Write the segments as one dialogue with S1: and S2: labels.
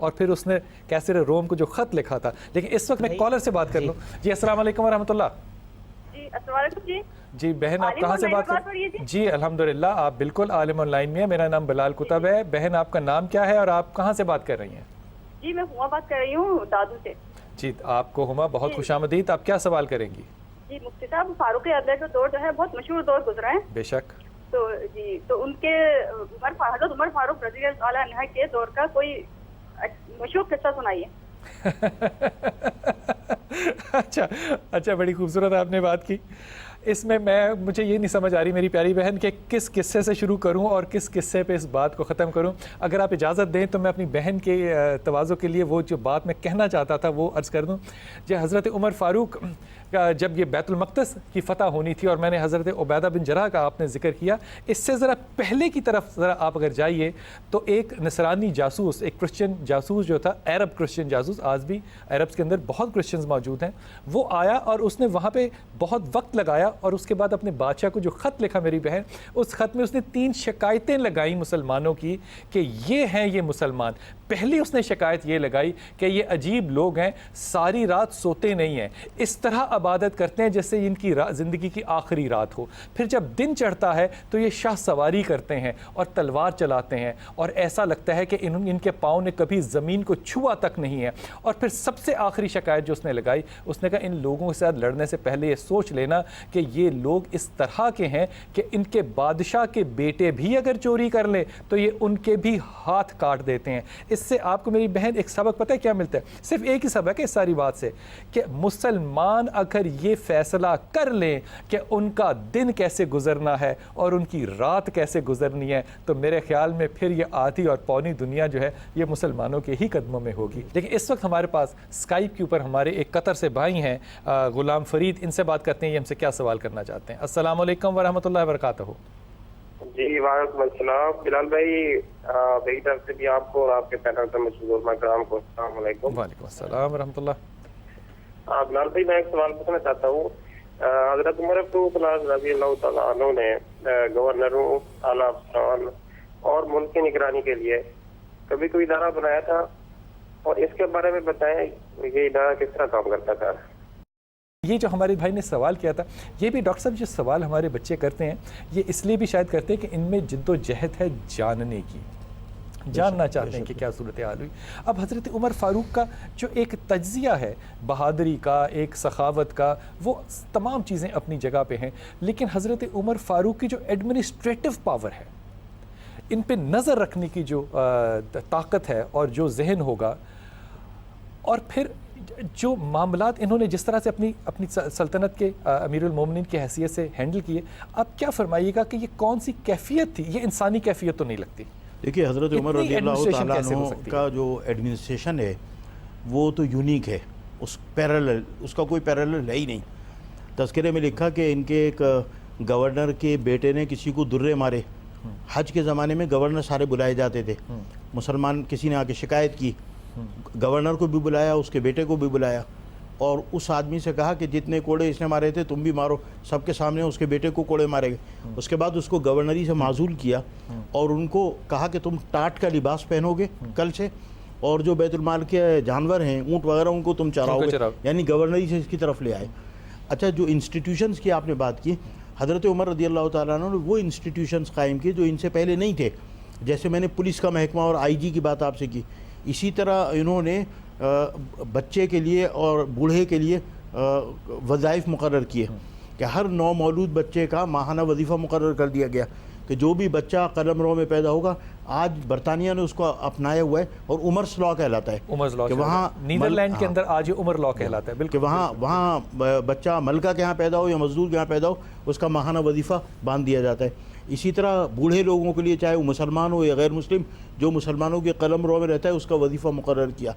S1: اور پھر اس نے کیسر روم کو جو خط لکھا تھا. لیکن اس وقت میں کالر سے بات کر لوں. جی السلام علیکم ورحمۃ اللہ.
S2: جی السلام علیکم.
S1: جی بہن آپ کہاں سے بات کر رہی ہیں؟ جی الحمدللہ آپ بالکل عالم آن لائن میں ہیں. میرا نام بلال کتب ہے. بہن آپ کا نام کیا ہے اور آپ کہاں سے بات کر رہی ہیں؟
S2: جی میں ہما بات کر رہی ہوں دادو سے.
S1: جی آپ کو ہما بہت خوش آمدید. آپ کیا سوال کریں گی؟
S2: جی مفتی صاحب فاروق عدل کا دور جو ہے بہت مشہور دور گزرا ہے.
S1: بے شک.
S2: تو جی تو ان کے حضرت عمر فاروق رضی اللہ تعالیٰ عنہ کے دور کا کوئی مشہور قصہ سنائیے.
S1: اچھا بڑی خوبصورت آپ نے بات کی. اس میں مجھے یہ نہیں سمجھ آ رہی میری پیاری بہن کہ کس قصے سے شروع کروں اور کس قصے پہ اس بات کو ختم کروں. اگر آپ اجازت دیں تو میں اپنی بہن کے تواضع کے لیے وہ جو بات میں کہنا چاہتا تھا وہ عرض کر دوں. جو حضرت عمر فاروق جب یہ بیت المقدس کی فتح ہونی تھی اور میں نے حضرت عبیدہ بن جراح کا آپ نے ذکر کیا, اس سے ذرا پہلے کی طرف ذرا آپ اگر جائیے تو ایک نصرانی جاسوس, ایک کرسچن جاسوس جو تھا, عرب کرسچن جاسوس, آج بھی عربس کے اندر بہت کرسچنز موجود ہیں, وہ آیا اور اس نے وہاں پہ بہت وقت لگایا اور اس کے بعد اپنے بادشاہ کو جو خط لکھا میری بہن, اس خط میں اس نے 3 شکایتیں لگائیں مسلمانوں کی کہ یہ ہیں یہ مسلمان. پہلی اس نے شکایت یہ لگائی کہ یہ عجیب لوگ ہیں, ساری رات سوتے نہیں ہیں, اس طرح عبادت کرتے ہیں جیسے ان کی زندگی کی آخری رات ہو. پھر جب دن چڑھتا ہے تو یہ شاہ سواری کرتے ہیں اور تلوار چلاتے ہیں اور ایسا لگتا ہے کہ ان کے پاؤں نے کبھی زمین کو چھوا تک نہیں ہے. اور پھر سب سے آخری شکایت جو اس نے لگائی, اس نے کہا ان لوگوں کے ساتھ لڑنے سے پہلے یہ سوچ لینا کہ یہ لوگ اس طرح کے ہیں کہ ان کے بادشاہ کے بیٹے بھی اگر چوری کر لیں تو یہ ان کے بھی ہاتھ کاٹ دیتے ہیں. اس سے آپ کو میری بہن ایک سبق پتہ ہے کیا ملتا ہے؟ صرف ایک ہی سبق ہے اس ساری بات سے, کہ مسلمان اگر یہ فیصلہ کر لیں کہ ان کا دن کیسے گزرنا ہے اور ان کی رات کیسے گزرنی ہے, تو میرے خیال میں پھر یہ آدھی اور پونی دنیا جو ہے یہ مسلمانوں کے ہی قدموں میں ہوگی. لیکن اس وقت ہمارے پاس اسکائپ کے اوپر ہمارے ایک قطر سے بھائی ہیں, غلام فرید, ان سے بات کرتے ہیں, یہ ہم سے کیا سوال کرنا چاہتے ہیں. السلام علیکم ورحمۃ اللہ وبرکاتہ.
S3: جی وعلیکم السلام. بلال بھائی میری طرف سے بھی آپ کو اور آپ کے پینل پر موجود علماء کرام کو السلام علیکم.
S1: وعلیکم السلام ورحمۃ اللہ.
S3: بلال بھائی میں ایک سوال پوچھنا چاہتا ہوں. حضرت عمر فاروق رضی اللہ تعالیٰ عنہ نے گورنروں, اعلیٰ افسران اور ملک کی نگرانی کے لیے کبھی کوئی ادارہ بنایا تھا, اور اس کے بارے میں بتائیں یہ ادارہ کس طرح کام کرتا تھا.
S1: یہ جو ہمارے بھائی نے سوال کیا تھا, یہ بھی ڈاکٹر صاحب جو سوال ہمارے بچے کرتے ہیں یہ اس لیے بھی شاید کرتے ہیں کہ ان میں جد و جہد ہے جاننے کی, جاننا چاہتے ہیں کہ کیا صورتحال ہوئی. اب حضرت عمر فاروق کا جو ایک تجزیہ ہے بہادری کا, ایک سخاوت کا, وہ تمام چیزیں اپنی جگہ پہ ہیں, لیکن حضرت عمر فاروق کی جو ایڈمنسٹریٹو پاور ہے, ان پہ نظر رکھنے کی جو طاقت ہے اور جو ذہن ہوگا, اور پھر جو معاملات انہوں نے جس طرح سے اپنی سلطنت کے امیر المومنین کی حیثیت سے ہینڈل کیے, آپ کیا فرمائیے گا کہ یہ کون سی کیفیت تھی؟ یہ انسانی کیفیت تو نہیں لگتی.
S4: دیکھیے حضرت عمر رضی اللہ تعالیٰ عنہ کا جو ایڈمنسٹریشن ہے وہ تو یونیک ہے, اس کا کوئی پیرالل ہے ہی نہیں. تذکرے میں لکھا کہ ان کے ایک گورنر کے بیٹے نے کسی کو درے مارے. حج کے زمانے میں گورنر سارے بلائے جاتے تھے, مسلمان کسی نے آ کے شکایت کی, گورنر کو بھی بلایا, اس کے بیٹے کو بھی بلایا, اور اس آدمی سے کہا کہ جتنے کوڑے اس نے مارے تھے تم بھی مارو. سب کے سامنے اس کے بیٹے کو کوڑے مارے گئے. اس کے بعد اس کو گورنری سے معزول کیا اور ان کو کہا کہ تم ٹاٹ کا لباس پہنو گے کل سے, اور جو بیت المال کے جانور ہیں اونٹ وغیرہ ان کو تم چراؤ گے, یعنی گورنری سے اس کی طرف لے آئے. اچھا, جو انسٹیٹیوشنز کی آپ نے بات کی, حضرت عمر رضی اللہ تعالیٰ عنہ نے وہ انسٹیٹیوشنز قائم کیے جو ان سے پہلے نہیں تھے. جیسے میں نے پولیس کا محکمہ اور آئی جی کی بات آپ سے کی, اسی طرح انہوں نے بچے کے لیے اور بوڑھے کے لیے وظائف مقرر کیے کہ ہر نو مولود بچے کا ماہانہ وظیفہ مقرر کر دیا گیا کہ جو بھی بچہ قلم رو میں پیدا ہوگا, آج برطانیہ نے اس کو اپنایا ہوا ہے اور عمرس لاء کہلاتا ہے, کہ وہاں
S1: نیدرلینڈ کے اندر آج عمر لاء کہلاتا ہے, بالکل,
S4: کہ وہاں بچہ ملکہ کے ہاں پیدا ہو یا مزدور کے ہاں پیدا ہو اس کا ماہانہ وظیفہ باندھ دیا جاتا ہے. اسی طرح بوڑھے لوگوں کے لیے چاہے وہ مسلمان ہو یا غیر مسلم, جو مسلمانوں کے قلم رو میں رہتا ہے اس کا وظیفہ مقرر کیا.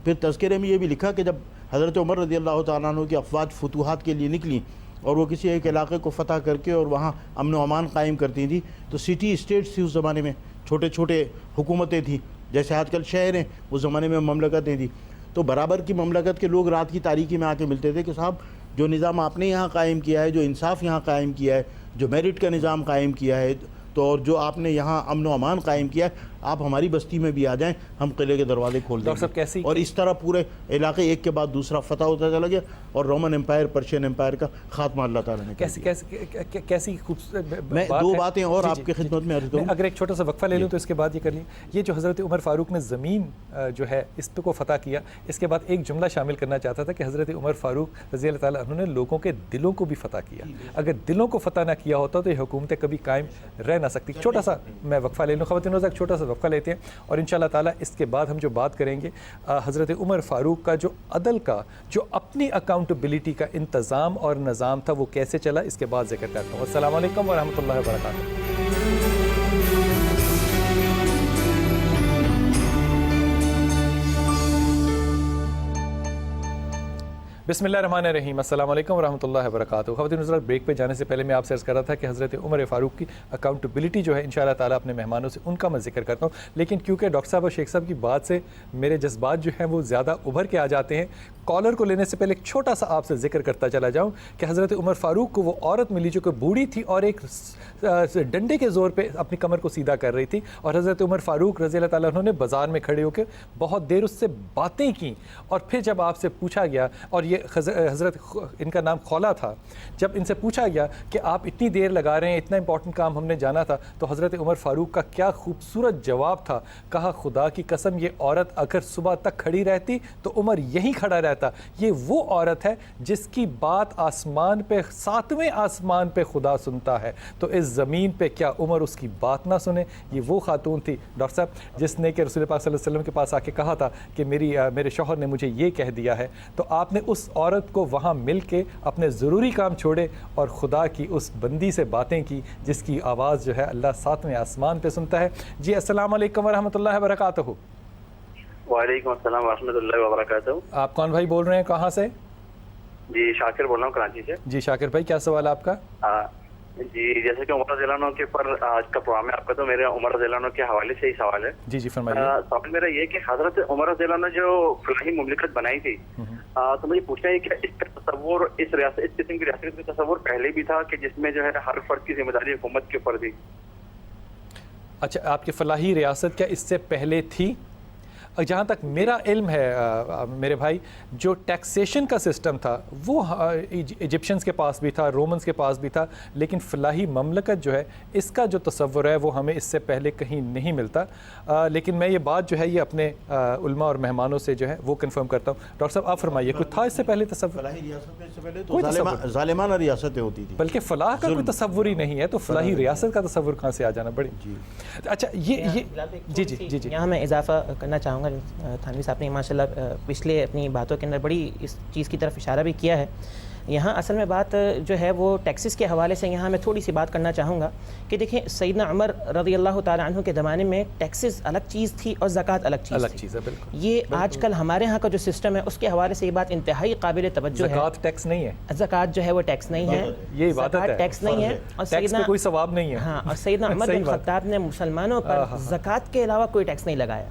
S4: پھر تذکرے میں یہ بھی لکھا کہ جب حضرت عمر رضی اللہ تعالیٰ عنہ کی افواج فتوحات کے لیے نکلیں اور وہ کسی ایک علاقے کو فتح کر کے اور وہاں امن و امان قائم کرتی تھیں, تو سٹی اسٹیٹس تھی اس زمانے میں, چھوٹے چھوٹے حکومتیں تھیں, جیسے آج کل شہر ہیں, اس زمانے میں مملکتیں تھیں. تو برابر کی مملکت کے لوگ رات کی تاریکی میں آ کے ملتے تھے کہ صاحب جو نظام آپ نے یہاں قائم کیا ہے, جو انصاف یہاں قائم کیا ہے, جو میرٹ کا نظام قائم کیا ہے, تو اور جو آپ نے یہاں امن و امان قائم کیا ہے, آپ ہماری بستی میں بھی آ جائیں, ہم قلعے کے دروازے کھول دیں گے. اور اس طرح پورے علاقے ایک کے بعد دوسرا فتح ہوتا چلا گیا, اور رومن امپائر, پرشین امپائر کا خاتمہ اللہ تعالیٰ نے.
S1: کیسی خوبصورت
S4: میں دو باتیں اور آپ کی خدمت میں عرض کروں.
S1: اگر ایک چھوٹا سا وقفہ لے لوں تو اس کے بعد یہ کر لیں, یہ جو حضرت عمر فاروق نے زمین جو ہے اس کو فتح کیا, اس کے بعد ایک جملہ شامل کرنا چاہتا تھا کہ حضرت عمر فاروق رضی اللہ تعالیٰ عنہ نے لوگوں کے دلوں کو بھی فتح کیا. اگر دلوں کو فتح نہ کیا ہوتا تو یہ حکومتیں کبھی قائم رہ نہ سکتی. چھوٹا سا میں وقفہ لے لوں خواتین ایک چھوٹا سا وقفہ لیتے ہیں, اور انشاءاللہ تعالیٰ اس کے بعد ہم جو بات کریں گے حضرت عمر فاروق کا جو عدل کا, جو اپنی اکاؤنٹیبلٹی کا انتظام اور نظام تھا وہ کیسے چلا, اس کے بعد ذکر کرتا ہوں. السلام علیکم ورحمۃ اللہ وبرکاتہ. بسم اللہ الرحمن الرحیم. السلام علیکم ورحمۃ اللہ وبرکاتہ. خواتین حضرات, بریک پہ جانے سے پہلے میں آپ سے عرض کر رہا تھا کہ حضرت عمر فاروق کی اکاؤنٹیبلٹی جو ہے انشاءاللہ تعالیٰ اپنے مہمانوں سے ان کا میں ذکر کرتا ہوں, لیکن کیونکہ ڈاکٹر صاحب اور شیخ صاحب کی بات سے میرے جذبات جو ہیں وہ زیادہ ابھر کے آ جاتے ہیں, کالر کو لینے سے پہلے ایک چھوٹا سا آپ سے ذکر کرتا چلا جاؤں کہ حضرت عمر فاروق کو وہ عورت ملی جو کہ بوڑھی تھی اور ایک ڈنڈے کے زور پہ اپنی کمر کو سیدھا کر رہی تھی, اور حضرت عمر فاروق رضی اللہ تعالیٰ عنہ نے بازار میں کھڑے ہو کے بہت دیر اس سے باتیں کی, اور پھر جب آپ سے پوچھا گیا, اور یہ حضرت ان کا نام خولا تھا, جب ان سے پوچھا گیا کہ آپ اتنی دیر لگا رہے ہیں, اتنا امپورٹنٹ کام ہم نے جانا تھا, تو حضرت عمر فاروق کا کیا خوبصورت جواب تھا. کہا خدا کی قسم یہ عورت اگر صبح تک کھڑی رہتی تو عمر یہیں کھڑا رہتا. یہ وہ عورت ہے جس کی بات آسمان پہ, 7ویں آسمان پہ خدا سنتا ہے, تو اس زمین پہ کیا عمر اس کی بات نہ سنے. یہ وہ خاتون تھی ڈاکٹر صاحب جس نے کہ رسول پاک صلی اللہ علیہ وسلم کے پاس آ کے کہا تھا کہ میرے شوہر نے مجھے یہ کہہ دیا ہے, تو آپ نے اس عورت کو وہاں مل کے اپنے ضروری کام چھوڑے اور خدا کی اس بندی سے باتیں کی جس کی آواز جو ہے اللہ 7ویں آسمان پہ سنتا ہے. جی السلام علیکم ورحمۃ اللہ وبرکاتہ.
S5: وعلیکم السلام ورحمۃ اللہ وبرکاتہ.
S1: آپ کون بھائی بول رہے ہیں, کہاں سے؟
S5: جی شاکر بول رہا ہوں کراچی سے.
S1: جی شاکر بھائی, کیا سوال ہے آپ کا؟
S5: جی جیسے کہ عمر رضی اللہ عنہ کے پر آج کا پروگرام ہے آپ کا, تو میرے عمر رضی اللہ عنہ کے حوالے سے ہی سوال ہے.
S1: جی جی فرمائیے.
S5: سوال میرا یہ کہ حضرت عمر رضی اللہ عنہ جو فلاحی مملکت بنائی تھی, تو مجھے پوچھنا ہے کہ اس کا تصور اس قسم کی ریاست کا تصور پہلے بھی تھا کہ جس میں جو ہے ہر فرد کی ذمہ داری حکومت کے اوپر تھی؟
S1: اچھا, آپ کی فلاحی ریاست کیا اس سے پہلے تھی؟ جہاں تک میرا علم ہے میرے بھائی, جو ٹیکسیشن کا سسٹم تھا وہ ایجپشنز کے پاس بھی تھا, رومنز کے پاس بھی تھا, لیکن فلاحی مملکت جو ہے اس کا جو تصور ہے وہ ہمیں اس سے پہلے کہیں نہیں ملتا. لیکن میں یہ بات جو ہے یہ اپنے علماء اور مہمانوں سے جو ہے وہ کنفرم کرتا ہوں. ڈاکٹر صاحب آپ فرمائیے, کوئی تھا اس سے پہلے تصور؟
S4: فلاحی ریاست میں اس سے پہلے تو ظالمانہ ریاستیں ہوتی تھی,
S1: بلکہ فلاح کا کوئی تصور ہی نہیں ہے, تو فلاحی ریاست کا تصور کہاں سے آ جانا بڑی. اچھا یہ جی جی جی جی
S6: یہاں میں اضافہ کرنا چاہوں گا. تھانوی صاحب نے ماشاءاللہ پچھلے اپنی باتوں کے اندر بڑی اس چیز کی طرف اشارہ بھی کیا ہے. یہاں اصل میں بات جو ہے وہ ٹیکسز کے حوالے سے یہاں میں تھوڑی سی بات کرنا چاہوں گا کہ دیکھیں سیدنا عمر رضی اللہ تعالیٰ عنہ کے زمانے میں ٹیکسز الگ چیز تھی اور زکوٰۃ الگ چیز
S1: ہے. بالکل
S6: یہ آج کل ہمارے ہاں کا جو سسٹم ہے اس کے حوالے سے یہ بات انتہائی قابل توجہ ہے.
S1: زکوٰۃ ٹیکس نہیں ہے,
S6: زکوٰۃ جو ہے وہ ٹیکس نہیں ہے,
S1: یہ عبادت ہے,
S6: ٹیکس نہیں ہے, اور
S1: سیدنا کوئی ثواب نہیں ہے.
S6: ہاں, اور سیدنا عمر بن خطاب نے مسلمانوں پر زکوٰۃ کے علاوہ کوئی ٹیکس نہیں لگایا.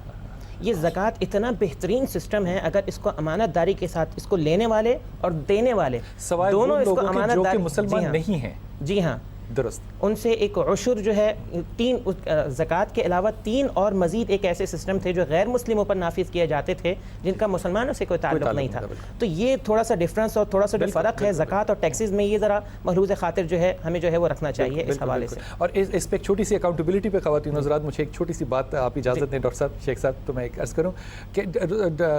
S6: یہ زکوٰۃ اتنا بہترین سسٹم ہے, اگر اس کو امانت داری کے ساتھ اس کو لینے والے اور دینے والے دونوں اس کو امانت داری,
S1: مسلمان نہیں ہیں.
S6: جی ہاں
S1: درست,
S6: ان سے ایک عشر جو ہے 3 زکوٰۃ کے علاوہ 3 اور مزید ایک ایسے سسٹم تھے جو غیر مسلموں پر نافذ کیے جاتے تھے جن کا مسلمانوں سے کوئی تعلق نہیں تھا. تو یہ تھوڑا سا ڈفرینس اور تھوڑا سا جو فرق ہے زکوٰۃ اور ٹیکسز میں, یہ ذرا ملحوظ خاطر جو ہے ہمیں جو ہے وہ رکھنا چاہیے اس حوالے سے.
S1: اور اس پہ ایک چھوٹی سی اکاؤنٹیبلٹی پہ خواتین حضرات مجھے ایک چھوٹی سی بات آپ اجازت دیں ڈاکٹر صاحب, شیخ صاحب, تو میں ایک عرض کروں کہ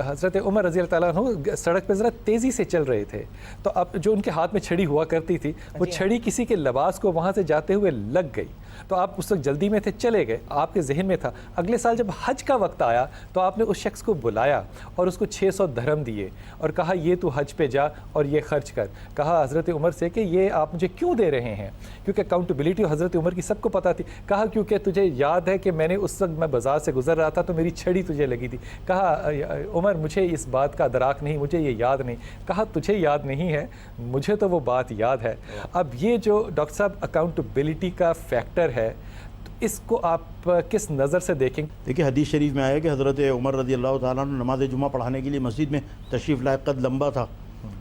S1: حضرت عمر رضی اللہ تعالیٰ عنہ سڑک پہ ذرا تیزی سے چل رہے تھے, تو اب جو ان کے ہاتھ میں چھڑی ہوا کرتی تھی وہ چھڑی کسی کے لباس کو وہاں سے جاتے ہوئے لگ گئی, تو آپ اس وقت جلدی میں تھے, چلے گئے. آپ کے ذہن میں تھا اگلے سال جب حج کا وقت آیا تو آپ نے اس شخص کو بلایا اور اس کو 600 درہم دیے اور کہا یہ تو حج پہ جا اور یہ خرچ کر. کہا حضرت عمر سے کہ یہ آپ مجھے کیوں دے رہے ہیں, کیونکہ اکاؤنٹیبلٹی حضرت عمر کی سب کو پتہ تھی. کہا کیونکہ تجھے یاد ہے کہ میں نے اس وقت میں بازار سے گزر رہا تھا تو میری چھڑی تجھے لگی تھی. کہا عمر مجھے اس بات کا ادراک نہیں, مجھے یہ یاد نہیں. کہا تجھے یاد نہیں ہے, مجھے تو وہ بات یاد ہے. اب یہ جو ڈاکٹر صاحب اکاؤنٹیبلٹی کا فیکٹر ہے, اس کو آپ کس نظر سے دیکھیں؟
S4: دیکھیں حدیث شریف میں آیا کہ حضرت عمر رضی اللہ تعالیٰ عنہ نماز جمعہ پڑھانے کے لیے مسجد میں تشریف لائے, قد لمبا تھا,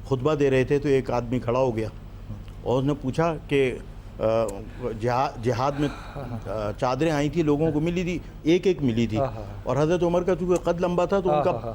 S4: خطبہ دے رہے تھے تو ایک آدمی کھڑا ہو گیا اور اس نے پوچھا کہ جہاد میں چادریں آئی تھی لوگوں کو ملی تھی، ایک ایک ملی تھی، اور حضرت عمر کا چونکہ قد لمبا تھا تو ان کا